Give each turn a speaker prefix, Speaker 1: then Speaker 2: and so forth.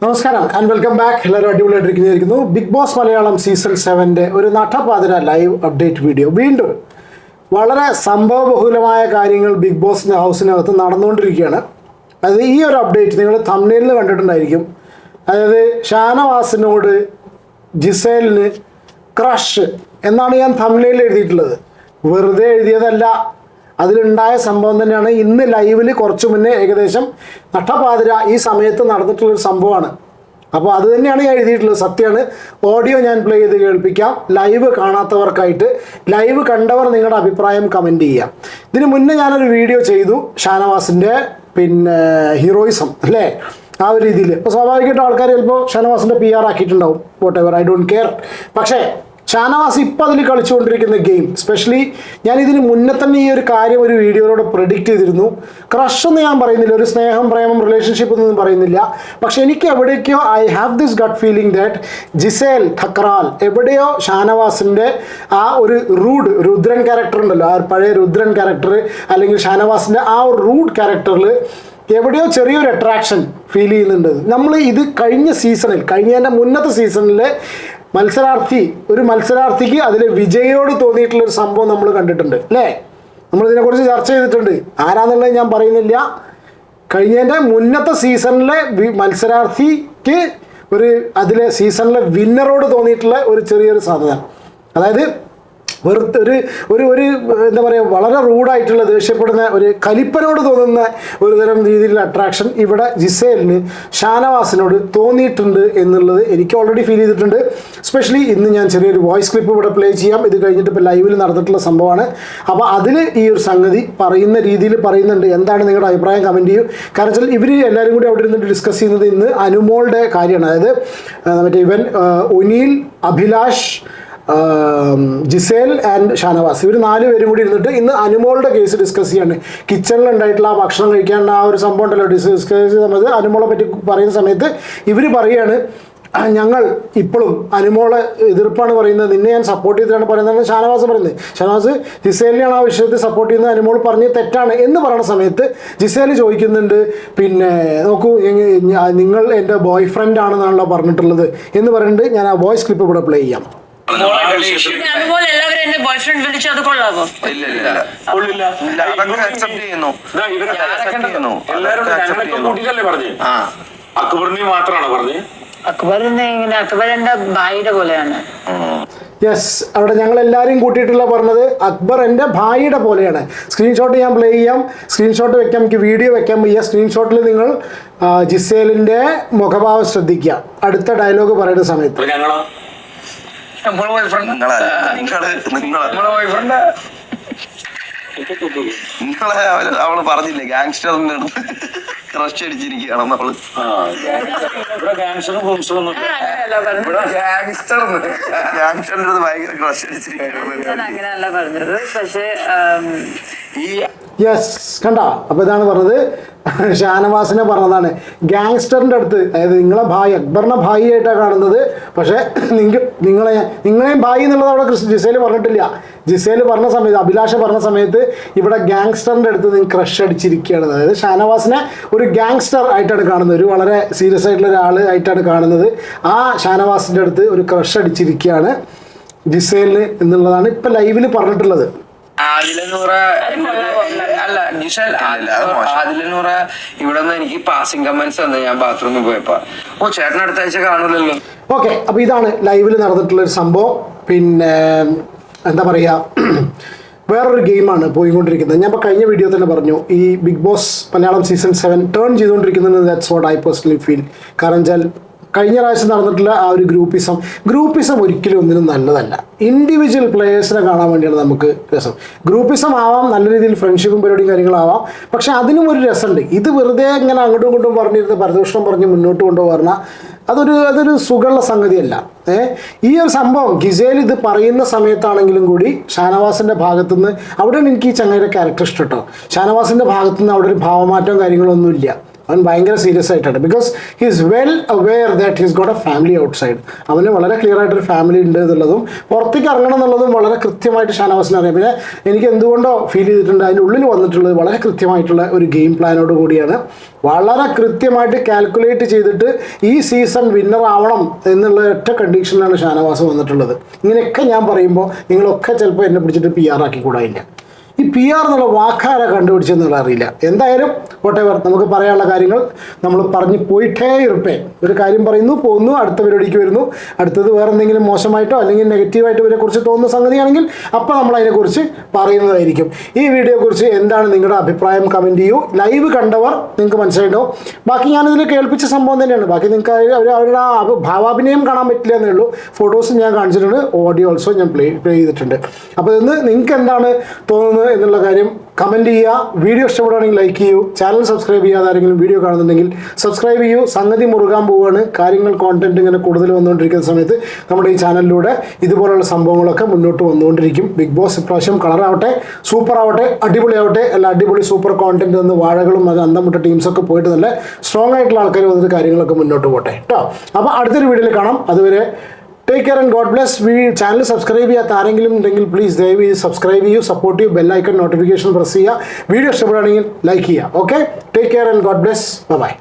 Speaker 1: നമസ്കാരം and welcome back. എല്ലാവരും അടിപൊളിയായിട്ടിരിക്കുന്നു. Big boss Malayalam season 7 ഒരു നട്ടപ്പാതിര ലൈവ് അപ്ഡേറ്റ് വീഡിയോ. വീണ്ടും വളരെ സംഭവബഹുലമായ കാര്യങ്ങൾ ബിഗ് ബോസിൻ്റെ ഹൗസിനകത്ത് നടന്നുകൊണ്ടിരിക്കുകയാണ്. അതായത് ഈ ഒരു അപ്ഡേറ്റ് നിങ്ങൾ തംബ്നെയിലിൽ കണ്ടിട്ടുണ്ടായിരിക്കും. അതായത് ഷാനവാസിനോട് ജിസേലിന് ക്രഷ് എന്നാണ് ഞാൻ തംബ്നെയിലിൽ എഴുതിയിട്ടുള്ളത്. വെറുതെ എഴുതിയതല്ല, അതിലുണ്ടായ സംഭവം തന്നെയാണ്. ഇന്ന് ലൈവിൽ കുറച്ച് മുന്നേ ഏകദേശം നട്ടപ്പാതിര ഈ സമയത്ത് നടന്നിട്ടുള്ളൊരു സംഭവമാണ്. അപ്പോൾ അത് തന്നെയാണ് ഞാൻ എഴുതിയിട്ടുള്ളത്. സത്യമാണ്. ഓഡിയോ ഞാൻ പ്ലേ ചെയ്ത് കേൾപ്പിക്കാം. ലൈവ് കാണാത്തവർക്കായിട്ട്. ലൈവ് കണ്ടവർ നിങ്ങളുടെ അഭിപ്രായം കമൻറ്റ് ചെയ്യാം. ഇതിന് മുന്നേ ഞാനൊരു വീഡിയോ ചെയ്തു ഷാനവാസിൻ്റെ ഹീറോയിസം അല്ലേ, ആ ഒരു രീതിയിൽ. ഇപ്പോൾ സ്വാഭാവികമായിട്ടും ആൾക്കാർ ചിലപ്പോൾ ഷാനവാസിൻ്റെ PR ആക്കിയിട്ടുണ്ടാവും. Whatever, I don't care. പക്ഷേ ഷാനവാസ് ഇപ്പോൾ അതിൽ കളിച്ചുകൊണ്ടിരിക്കുന്ന ഗെയിം, സ്പെഷ്യലി ഞാൻ ഇതിന് മുന്നേ തന്നെ ഈ ഒരു കാര്യം ഒരു വീഡിയോയിലൂടെ പ്രെഡിക്റ്റ് ചെയ്തിരുന്നു. ക്രഷ് എന്ന് ഞാൻ പറയുന്നില്ല, ഒരു സ്നേഹം, പ്രേമം, റിലേഷൻഷിപ്പ് എന്നൊന്നും പറയുന്നില്ല. പക്ഷെ എനിക്ക് എവിടേക്കോ I have this gut feeling that Gisele Thakral എവിടെയോ ഷാനവാസിൻ്റെ ആ ഒരു രുദ്രൻ ക്യാരക്ടർ ഉണ്ടല്ലോ, ആ പഴയ രുദ്രൻ ക്യാരക്ടർ അല്ലെങ്കിൽ ഷാനവാസിൻ്റെ ആ ഒരു റൂഡ് ക്യാരക്ടറിൽ എവിടെയോ ചെറിയൊരു അട്രാക്ഷൻ ഫീൽ ചെയ്യുന്നുണ്ട്. നമ്മൾ ഇത് കഴിഞ്ഞതിൻ്റെ മുന്നത്തെ സീസണിൽ ഒരു മത്സരാർത്ഥിക്ക് അതിൽ വിജയോട് തോന്നിയിട്ടുള്ളൊരു സംഭവം നമ്മൾ കണ്ടിട്ടുണ്ട് അല്ലേ. നമ്മളിതിനെക്കുറിച്ച് ചർച്ച ചെയ്തിട്ടുണ്ട്. ആരാന്നുള്ളത് ഞാൻ പറയുന്നില്ല. കഴിഞ്ഞതിൻ്റെ മുന്നത്തെ സീസണിലെ മത്സരാർത്ഥിക്ക് അതിലെ സീസണിലെ വിന്നറോട് തോന്നിയിട്ടുള്ള ഒരു ചെറിയൊരു സാധനം, അതായത് വെറുതെ ഒരു എന്താ പറയുക, വളരെ റൂഡായിട്ടുള്ള, ദേഷ്യപ്പെടുന്ന, ഒരു കലിപ്പനോട് തോന്നുന്ന ഒരു തരം രീതിയിലുള്ള അട്രാക്ഷൻ ഇവിടെ ജിസേലിന് ഷാനവാസിനോട് തോന്നിയിട്ടുണ്ട് എന്നുള്ളത് എനിക്ക് ഓൾറെഡി ഫീൽ ചെയ്തിട്ടുണ്ട്. സ്പെഷ്യലി ഇന്ന് ഞാൻ ചെറിയൊരു വോയിസ് ക്ലിപ്പ് ഇവിടെ പ്ലേ ചെയ്യാം. ഇത് കഴിഞ്ഞിട്ട് ഇപ്പോൾ ലൈവിൽ നടന്നിട്ടുള്ള സംഭവമാണ്. അപ്പോൾ അതിൽ ഈ ഒരു സംഗതി പറയുന്ന രീതിയിൽ പറയുന്നുണ്ട്. എന്താണ് നിങ്ങളുടെ അഭിപ്രായം കമൻറ്റ് ചെയ്യൂ. കാരണം വെച്ചാൽ ഇവർ എല്ലാവരും കൂടി അവിടെ ഇരുന്നിട്ട് ഡിസ്കസ് ചെയ്യുന്നത് ഇന്ന് അനുമോളുടെ കാര്യമാണ്. അതായത് മറ്റേ O'Neill, Abhilash, Gizele and Shanavas, ഇവർ 4 പേരും കൂടി ഇരുന്നിട്ട് ഇന്ന് അനുമോളുടെ കേസ് ഡിസ്കസ് ചെയ്യാണ്. കിച്ചണിൽ ഉണ്ടായിട്ടുള്ള ആ ഭക്ഷണം കഴിക്കാനുള്ള ആ ഒരു സംഭവം ഉണ്ടല്ലോ, ഡിസ്കസ് ചെയ്യുന്ന സമയത്ത് അനുമോളെ പറ്റി പറയുന്ന സമയത്ത് ഇവർ പറയാണ്, ഞങ്ങൾ ഇപ്പോഴും അനുമോളെ എതിർപ്പാണ് പറയുന്നത്, നിന്നെ ഞാൻ സപ്പോർട്ട് ചെയ്തിട്ടാണ് പറയുന്നത് ഷാനവാസ് പറയുന്നത്. ഷാനവാസ് ജിസേലിനെയാണ് ആ വിഷയത്തിൽ സപ്പോർട്ട് ചെയ്യുന്നത്, അനുമോൾ പറഞ്ഞ് തെറ്റാണ് എന്ന് പറയുന്ന സമയത്ത് ജിസേൽ ചോദിക്കുന്നുണ്ട്, പിന്നെ നോക്കൂ നിങ്ങൾ എൻ്റെ ബോയ് ഫ്രണ്ട് ആണെന്നാണല്ലോ പറഞ്ഞിട്ടുള്ളത് എന്ന് പറഞ്ഞിട്ട് ഞാൻ ആ വോയിസ് ക്ലിപ്പ് ഇവിടെ പ്ലേ ചെയ്യാം.
Speaker 2: അതുപോലെ എല്ലാവരും എന്നെ ബോയ് ഫ്രണ്ട് വിളിച്ചു, അത് കൊള്ളാമോ?
Speaker 3: അക്ബറിനെ മാത്രമാണ് പറഞ്ഞത്.
Speaker 2: അക്ബർ എന്റെ ഭായിയുടെ പോലെയാണ്.
Speaker 1: യെസ്, അവിടെ ഞങ്ങൾ എല്ലാവരും കൂട്ടിയിട്ടുള്ള പറഞ്ഞത് അക്ബർ എൻ്റെ ഭായിയുടെ പോലെയാണ്. സ്ക്രീൻഷോട്ട് ഞാൻ പ്ലേ ചെയ്യാം, സ്ക്രീൻഷോട്ട് വെക്കാം, എനിക്ക് വീഡിയോ വെക്കാം. ഈ സ്ക്രീൻഷോട്ടിൽ നിങ്ങൾ ജിസേലിൻ്റെ മുഖഭാവം ശ്രദ്ധിക്കുക. അടുത്ത ഡയലോഗ് പറയുന്ന സമയത്ത്
Speaker 4: അവള് പറഞ്ഞില്ലേ ഗാങ്സ്റ്ററിന്റെ ക്രഷ് അടിച്ചിരിക്കുകയാണ് അവള്. ഗാങ്സ്റ്ററിന്റെ ഭയങ്കര ക്രഷ് അടിച്ചിരിക്കുകയാണ്.
Speaker 2: അങ്ങനെയല്ല പറഞ്ഞത്. പക്ഷേ
Speaker 1: യെസ്, കണ്ട. അപ്പോൾ ഇതാണ് പറഞ്ഞത്, ഷാനവാസിനെ പറഞ്ഞതാണ്. ഗാങ്സ്റ്ററിൻ്റെ അടുത്ത്, അതായത് നിങ്ങളെ ഭായി, അക്ബറിനെ ഭായി ആയിട്ടാണ് കാണുന്നത്. പക്ഷേ നിങ്ങളെയും ഭായി എന്നുള്ളത് അവിടെ ജിസേൽ പറഞ്ഞിട്ടില്ല. ജിസേൽ പറഞ്ഞ സമയത്ത്, അഭിലാഷ പറഞ്ഞ സമയത്ത് ഇവിടെ ഗാങ്സ്റ്ററിൻ്റെ അടുത്ത് നിങ്ങൾ ക്രഷ് അടിച്ചിരിക്കുകയാണ്. അതായത് ഷാനവാസിനെ ഒരു ഗാങ്സ്റ്റർ ആയിട്ടാണ് കാണുന്നത്, ഒരു വളരെ സീരിയസ് ആയിട്ടുള്ള ഒരാൾ ആയിട്ടാണ് കാണുന്നത്. ആ ഷാനവാസിൻ്റെ അടുത്ത് ഒരു ക്രഷ് അടിച്ചിരിക്കുകയാണ് ജിസേലിന് എന്നുള്ളതാണ് ഇപ്പം ലൈവിൽ പറഞ്ഞിട്ടുള്ളത്.
Speaker 4: ഇവിടെ നിന്ന് എനിക്ക് പാസിംഗ് കമന്റ്സ് തന്നെ ഞാൻ ബാത്റൂമിൽ പോയപ്പോ ചേട്ടൻ അടുത്ത ആഴ്ച കാണൂലല്ലോ.
Speaker 1: ഓക്കെ, അപ്പോൾ ഇതാണ് ലൈവിൽ നടന്നിട്ടുള്ളൊരു സംഭവം. പിന്നെ എന്താ പറയുക, വേറൊരു ഗെയിമാണ് പോയിക്കൊണ്ടിരിക്കുന്നത്. ഞാൻ ഇപ്പോൾ കഴിഞ്ഞ വീഡിയോ തന്നെ പറഞ്ഞു, ഈ big boss Malayalam season 7 turn ചെയ്തുകൊണ്ടിരിക്കുന്നത്. That's what I personally feel. കാരണം വെച്ചാൽ കഴിഞ്ഞ പ്രാവശ്യം നടന്നിട്ടുള്ള ആ ഒരു ഗ്രൂപ്പിസം ഒരിക്കലും ഒന്നിനും നല്ലതല്ല. ഇൻഡിവിജ്വൽ പ്ലേയേഴ്സിനെ കാണാൻ വേണ്ടിയാണ് നമുക്ക് രസം. ഗ്രൂപ്പിസം ആവാം, നല്ല രീതിയിൽ ഫ്രണ്ട്ഷിപ്പും പരിപാടിയും കാര്യങ്ങളാവാം, പക്ഷെ അതിനും ഒരു രസമുണ്ട്. ഇത് വെറുതെ ഇങ്ങനെ അങ്ങോട്ടും ഇങ്ങോട്ടും പറഞ്ഞിരുന്ന് പരദൂഷണം പറഞ്ഞ് മുന്നോട്ട് കൊണ്ടുപോകാൻ അതൊരു സുഖമുള്ള സംഗതിയല്ല. ഈ ഒരു സംഭവം ഗിസേൽ ഇത് പറയുന്ന സമയത്താണെങ്കിലും കൂടി ഷാനവാസിൻ്റെ ഭാഗത്തുനിന്ന്, അവിടെയാണ് എനിക്ക് ഈ ചങ്ങയുടെ ക്യാരക്ടർ ഇഷ്ടം കേട്ടോ. ഷാനവാസിൻ്റെ ഭാഗത്തുനിന്ന് അവിടെ ഒരു ഭാവമാറ്റവും കാര്യങ്ങളൊന്നുമില്ല. അവൻ ഭയങ്കര സീരിയസ് ആയിട്ടാണ്. Because he is well aware that he's got A family outside. അവന് വളരെ ക്ലിയർ ആയിട്ടൊരു ഫാമിലി ഉണ്ട് എന്നുള്ളതും പുറത്തേക്ക് ഇറങ്ങണം എന്നുള്ളതും വളരെ കൃത്യമായിട്ട് ഷാനവാസിന് അറിയാം. പിന്നെ എനിക്ക് എന്തുകൊണ്ടോ ഫീൽ ചെയ്തിട്ടുണ്ട് അതിൻ്റെ ഉള്ളിൽ വന്നിട്ടുള്ളത് വളരെ കൃത്യമായിട്ടുള്ള ഒരു ഗെയിം പ്ലാനോട് കൂടിയാണ്. വളരെ കൃത്യമായിട്ട് കാൽക്കുലേറ്റ് ചെയ്തിട്ട് ഈ സീസൺ വിന്നർ ആവണം എന്നുള്ള ഒറ്റ കണ്ടീഷനിലാണ് ഷാനവാസ് വന്നിട്ടുള്ളത്. ഇങ്ങനെയൊക്കെ ഞാൻ പറയുമ്പോൾ നിങ്ങളൊക്കെ ചിലപ്പോൾ എന്നെ പിടിച്ചിട്ട് PR ആക്കിക്കൂടായില്ല. ഈ PR എന്നുള്ള വാക്കാരെ കണ്ടുപിടിച്ചെന്നുള്ള അറിയില്ല. എന്തായാലും വോട്ടെവർ, നമുക്ക് പറയാനുള്ള കാര്യങ്ങൾ നമ്മൾ പറഞ്ഞു പോയിട്ടേ ഇരുപ്പേ. ഒരു കാര്യം പറയുന്നു, പോകുന്നു, അടുത്ത പരിപാടിക്ക് വരുന്നു. അടുത്തത് വേറെ എന്തെങ്കിലും മോശമായിട്ടോ അല്ലെങ്കിൽ നെഗറ്റീവായിട്ടോ ഇവരെക്കുറിച്ച് തോന്നുന്ന സംഗതിയാണെങ്കിൽ അപ്പോൾ നമ്മൾ അതിനെക്കുറിച്ച് പറയുന്നതായിരിക്കും. ഈ വീഡിയോയെക്കുറിച്ച് എന്താണ് നിങ്ങളുടെ അഭിപ്രായം കമൻറ്റ് ചെയ്യൂ. ലൈവ് കണ്ടവർ നിങ്ങൾക്ക് മനസ്സിലായിട്ടോ. ബാക്കി ഞാനിതിൽ കേൾപ്പിച്ച സംഭവം തന്നെയാണ്. ബാക്കി നിങ്ങൾക്ക് അവരുടെ ഭാവാഭിനയം കാണാൻ പറ്റില്ല എന്നേ ഉള്ളൂ. ഫോട്ടോസ് ഞാൻ കാണിച്ചിട്ടുണ്ട്, ഓഡിയോ ഓൾസോ ഞാൻ പ്ലേ ചെയ്തിട്ടുണ്ട്. അപ്പോൾ ഇന്ന് നിങ്ങൾക്ക് എന്താണ് തോന്നുന്നത് എന്നുള്ള കാര്യം കമൻറ്റ് ചെയ്യുക. വീഡിയോ ഇഷ്ടപ്പെടുകയാണെങ്കിൽ ലൈക്ക് ചെയ്യൂ. ചാനൽ സബ്സ്ക്രൈബ് ചെയ്യാതെ ആരെങ്കിലും വീഡിയോ കാണുന്നുണ്ടെങ്കിൽ സബ്സ്ക്രൈബ് ചെയ്യൂ. സംഗതി മുറുകാൻ പോവുകയാണ്. കാര്യങ്ങൾ കോണ്ടന്റ് ഇങ്ങനെ കൂടുതൽ വന്നുകൊണ്ടിരിക്കുന്ന സമയത്ത് നമ്മുടെ ഈ ചാനലിലൂടെ ഇതുപോലുള്ള സംഭവങ്ങളൊക്കെ മുന്നോട്ട് വന്നുകൊണ്ടിരിക്കും. ബിഗ് ബോസ് ഇപ്രാവശ്യം കളറാവട്ടെ, സൂപ്പർ ആവട്ടെ, അടിപൊളിയാവട്ടെ. എല്ലാ അടിപൊളി സൂപ്പർ കോണ്ടന്റ് എന്ന് വാഴകളും അത് അന്തമുട്ട ടീംസൊക്കെ പോയിട്ട് നല്ല സ്ട്രോങ് ആയിട്ടുള്ള ആൾക്കാർ വന്നിട്ട് കാര്യങ്ങളൊക്കെ മുന്നോട്ട് പോട്ടെ കേട്ടോ. അപ്പോൾ അടുത്തൊരു വീഡിയോയിൽ കാണാം. അതുവരെ take care and God bless. Channel subscribe ചെയ്യാത്ത ആരെങ്കിലും ഉണ്ടെങ്കിൽ പ്ലീസ് ദയവ് ചെയ്ത് സബ്സ്ക്രൈബ് ചെയ്യൂ, സപ്പോർട്ട് ചെയ്യൂ, ബെല്ലൈക്കൺ നോട്ടിഫിക്കേഷൻ പ്രസ് ചെയ്യുക. വീഡിയോ ഇഷ്ടപ്പെടുകയാണെങ്കിൽ ലൈക്ക് ചെയ്യുക. Okay, take care and God bless. By.